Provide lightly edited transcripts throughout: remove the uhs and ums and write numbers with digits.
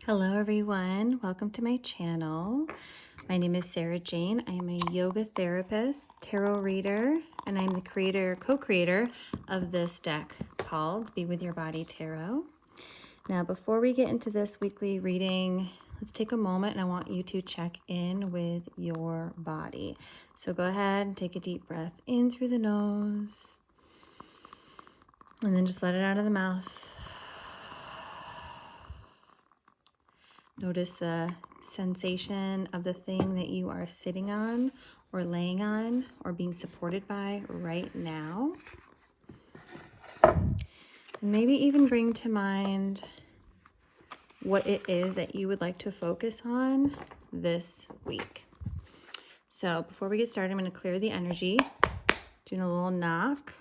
Hello everyone, welcome to my channel. My name is Sarah Jane. I am a yoga therapist, tarot reader, and I'm the co-creator of this deck called Be With Your Body Tarot. Now, before we get into this weekly reading, let's take a moment and I want you to check in with your body. So go ahead and take a deep breath in through the nose and then just let it out of the mouth. Notice the sensation of the thing that you are sitting on or laying on or being supported by right now. And maybe even bring to mind what it is that you would like to focus on this week. So before we get started, I'm going to clear the energy, doing a little knock,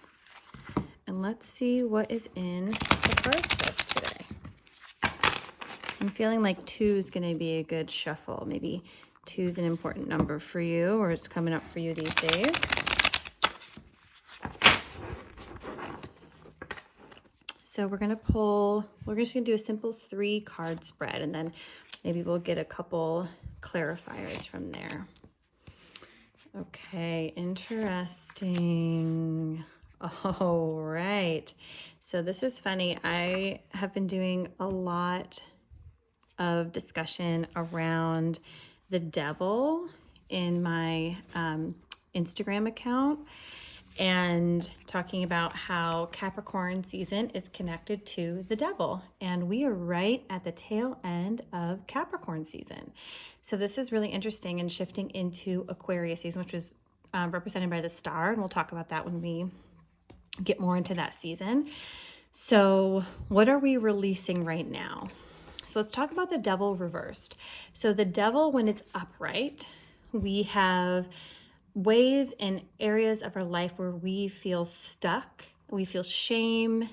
and let's see what is in the cards for us today. I'm feeling like 2 is going to be a good shuffle. Maybe 2 is an important number for you, or it's coming up for you these days. So we're just going to do a simple 3 card spread, and then maybe we'll get a couple clarifiers from there. Okay, interesting. All right. So this is funny. I have been doing a lot of discussion around the devil in my Instagram account and talking about how Capricorn season is connected to the devil. And we are right at the tail end of Capricorn season. So this is really interesting and shifting into Aquarius season, which is represented by the star. And we'll talk about that when we get more into that season. So what are we releasing right now? So let's talk about the devil reversed. So the devil, when it's upright, we have ways and areas of our life where we feel stuck, we feel shame,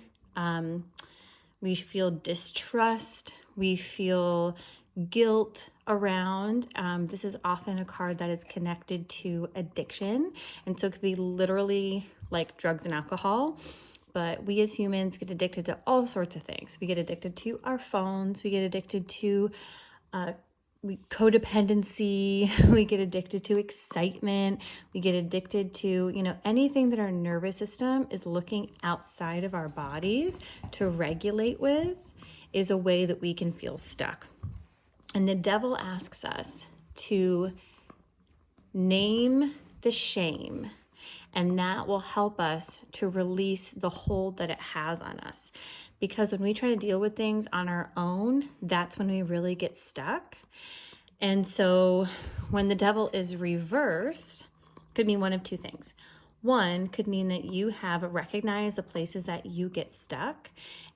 we feel distrust, we feel guilt around. This is often a card that is connected to addiction. And so it could be literally like drugs and alcohol. But we as humans get addicted to all sorts of things. We get addicted to our phones. We get addicted to codependency. We get addicted to excitement. We get addicted to, anything that our nervous system is looking outside of our bodies to regulate with is a way that we can feel stuck. And the devil asks us to name the shame. And that will help us to release the hold that it has on us. Because when we try to deal with things on our own, that's when we really get stuck. And so when the devil is reversed, could mean one of 2 things. One could mean that you have recognized the places that you get stuck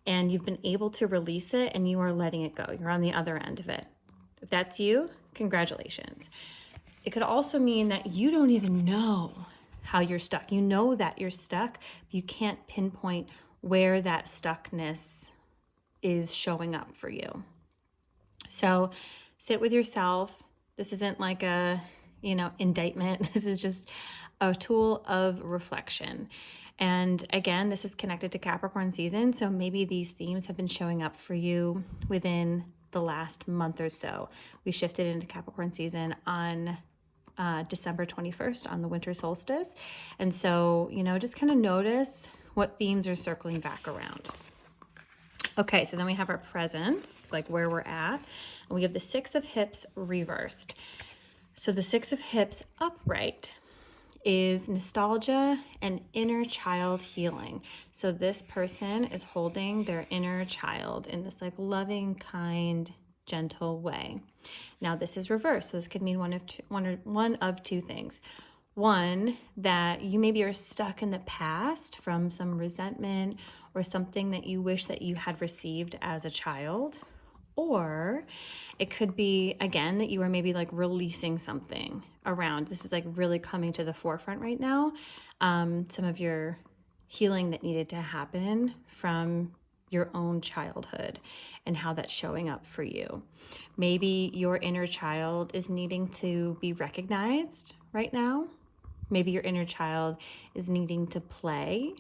and you've been able to release it and you are letting it go. You're on the other end of it. If that's you, congratulations. It could also mean that you don't even know how you're stuck. You know that you're stuck, but you can't pinpoint where that stuckness is showing up for you. So sit with yourself. This isn't like a, indictment. This is just a tool of reflection. And again, this is connected to Capricorn season. So maybe these themes have been showing up for you within the last month or so. We shifted into Capricorn season on December 21st on the winter solstice. And so, just kind of notice what themes are circling back around. Okay, so then we have our presence, like where we're at. And we have the 6 of hips reversed. So the 6 of hips upright is nostalgia and inner child healing. So this person is holding their inner child in this like loving, kind, gentle way. Now this is reversed, so this could mean one of two things. One, that you maybe are stuck in the past from some resentment or something that you wish that you had received as a child. Or it could be, again, that you are maybe like releasing something around. This is like really coming to the forefront right now. Some of your healing that needed to happen from your own childhood and how that's showing up for you. Maybe your inner child is needing to be recognized right now. Maybe your inner child is needing to play.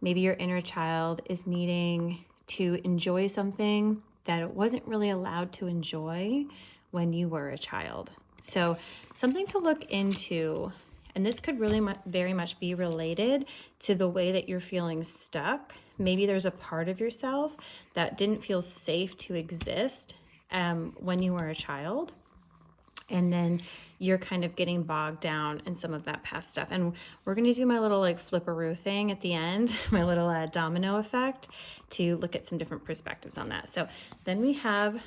Maybe your inner child is needing to enjoy something that it wasn't really allowed to enjoy when you were a child. So something to look into, and this could really very much be related to the way that you're feeling stuck. Maybe there's a part of yourself that didn't feel safe to exist when you were a child. And then you're kind of getting bogged down in some of that past stuff. And we're going to do my little like flipperoo thing at the end, my little domino effect, to look at some different perspectives on that. So then we have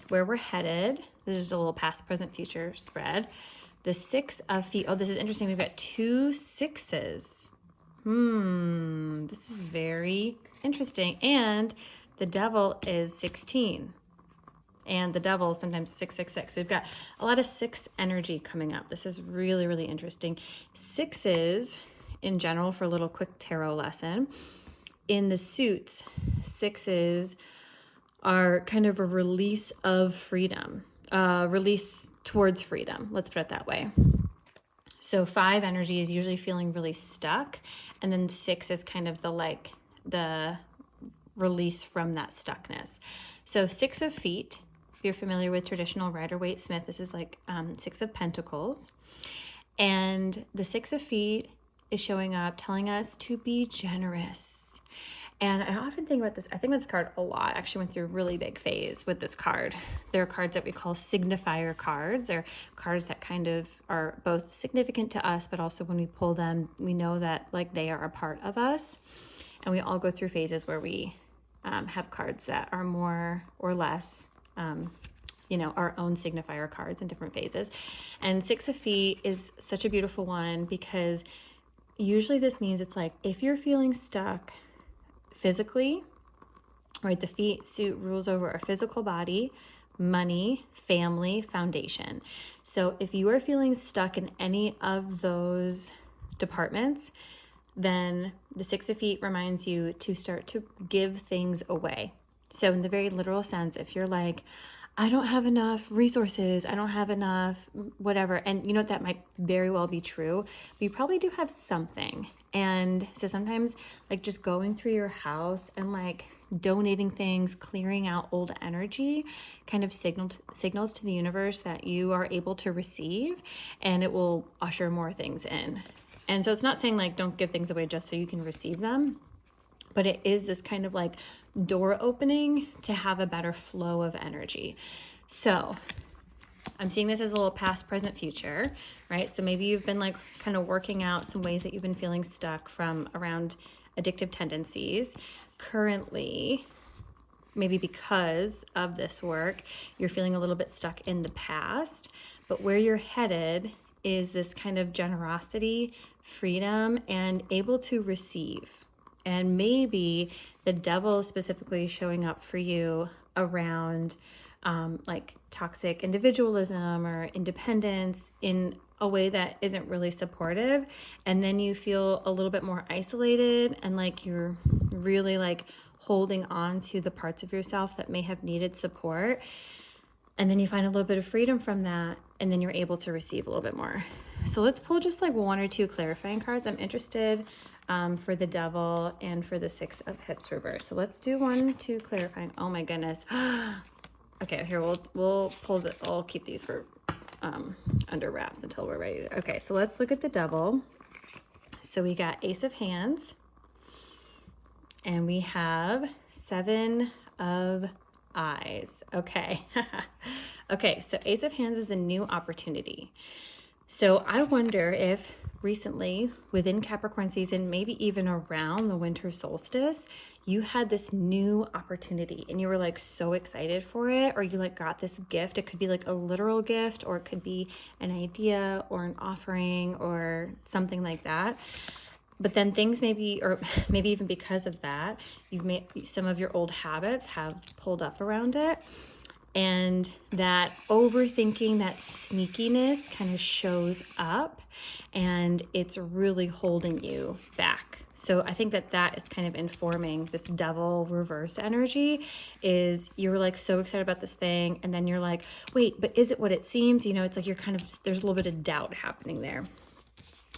where we're headed. This is a little past, present, future spread. The 6 of feet. Oh, this is interesting. We've got 2 6s. This is very interesting. And the devil is 16. And the devil sometimes 666. So we've got a lot of 6 energy coming up. This is really, really interesting. 6s in general, for a little quick tarot lesson, in the suits, 6s are kind of a release of freedom, release towards freedom. Let's put it that way. So 5 energy is usually feeling really stuck. And then 6 is kind of the release from that stuckness. So 6 of feet. If you're familiar with traditional Rider-Waite-Smith, this is like 6 of Pentacles. And the 6 of feet is showing up, telling us to be generous. And I often think about this. I think about this card a lot. I actually went through a really big phase with this card. There are cards that we call signifier cards. They're cards that kind of are both significant to us, but also when we pull them, we know that like they are a part of us. And we all go through phases where we have cards that are more or less our own signifier cards in different phases. And 6 of feet is such a beautiful one because usually this means it's like if you're feeling stuck physically, right, the feet suit rules over our physical body, money, family, foundation. So if you are feeling stuck in any of those departments, then the 6 of feet reminds you to start to give things away. So in the very literal sense, if you're like, I don't have enough resources, I don't have enough whatever, and you know, that might very well be true, but you probably do have something. And so sometimes like just going through your house and like donating things, clearing out old energy kind of signals to the universe that you are able to receive, and it will usher more things in. And so it's not saying like don't give things away just so you can receive them, but it is this kind of like door opening to have a better flow of energy. So I'm seeing this as a little past, present, future, right? So maybe you've been like kind of working out some ways that you've been feeling stuck from around addictive tendencies. Currently, maybe because of this work, you're feeling a little bit stuck in the past, but where you're headed is this kind of generosity, freedom, and able to receive. And maybe the devil is specifically showing up for you around like toxic individualism or independence in a way that isn't really supportive. And then you feel a little bit more isolated and like you're really like holding on to the parts of yourself that may have needed support. And then you find a little bit of freedom from that, and then you're able to receive a little bit more. So let's pull just like 1 or 2 clarifying cards. I'm interested for the devil and for the 6 of hips reverse. So let's do 1, 2 clarifying. Oh my goodness. Okay, here we'll pull I'll keep these for under wraps until we're ready to. Okay, so let's look at the devil. So we got Ace of Hands, and we have 7 of Eyes. Okay. Okay, so Ace of Hands is a new opportunity. So I wonder if recently within Capricorn season, maybe even around the winter solstice, you had this new opportunity and you were like so excited for it, or you like got this gift. It could be like a literal gift, or it could be an idea or an offering or something like that. But then things maybe, or maybe even because of that, you've made some of your old habits have pulled up around it. And that overthinking, that sneakiness kind of shows up, and it's really holding you back. So I think that is kind of informing this devil reverse energy. Is you're like so excited about this thing, and then you're like, wait, but is it what it seems? You know, it's like you're kind of, there's a little bit of doubt happening there.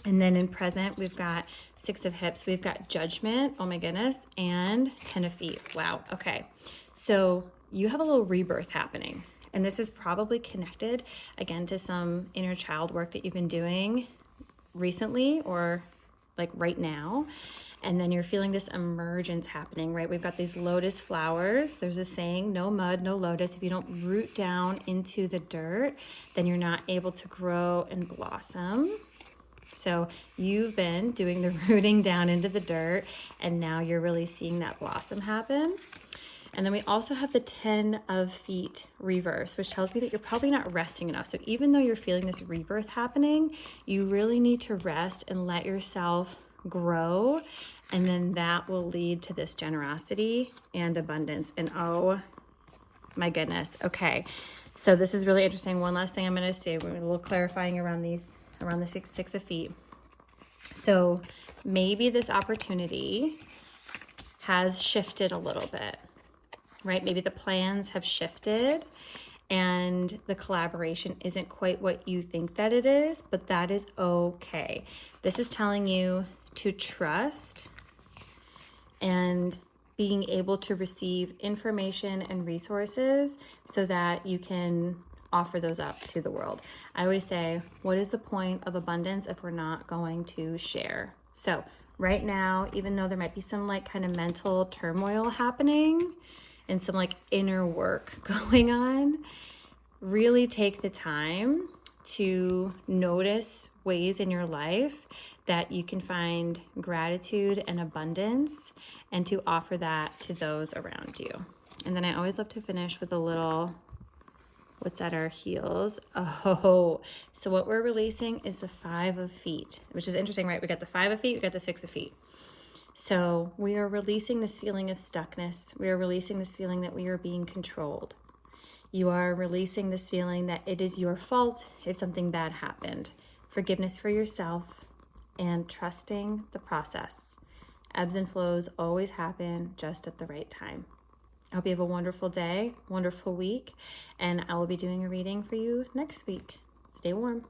And then in present, we've got 6 of hips, we've got Judgment, oh my goodness, and 10 of feet. Wow, okay. So you have a little rebirth happening. And this is probably connected again to some inner child work that you've been doing recently or like right now. And then you're feeling this emergence happening, right? We've got these lotus flowers. There's a saying, no mud, no lotus. If you don't root down into the dirt, then you're not able to grow and blossom. So you've been doing the rooting down into the dirt, and now you're really seeing that blossom happen. And then we also have the 10 of feet reverse, which tells me that you're probably not resting enough. So even though you're feeling this rebirth happening, you really need to rest and let yourself grow. And then that will lead to this generosity and abundance. And oh my goodness. Okay. So this is really interesting. One last thing I'm going to say, we're a little clarifying around the six of feet. So maybe this opportunity has shifted a little bit, right? Maybe the plans have shifted and the collaboration isn't quite what you think that it is, but that is okay. This is telling you to trust and being able to receive information and resources so that you can offer those up to the world. I always say, what is the point of abundance if we're not going to share? So right now, even though there might be some like kind of mental turmoil happening and some like inner work going on, really take the time to notice ways in your life that you can find gratitude and abundance and to offer that to those around you. And then I always love to finish with a little, what's at our heels? Oh, so what we're releasing is the 5 of feet, which is interesting, right? We got the 5 of feet, we got the 6 of feet. So we are releasing this feeling of stuckness. We are releasing this feeling that we are being controlled. You are releasing this feeling that it is your fault if something bad happened. Forgiveness for yourself and trusting the process. Ebbs and flows always happen just at the right time. I hope you have a wonderful day, wonderful week, and I will be doing a reading for you next week. Stay warm.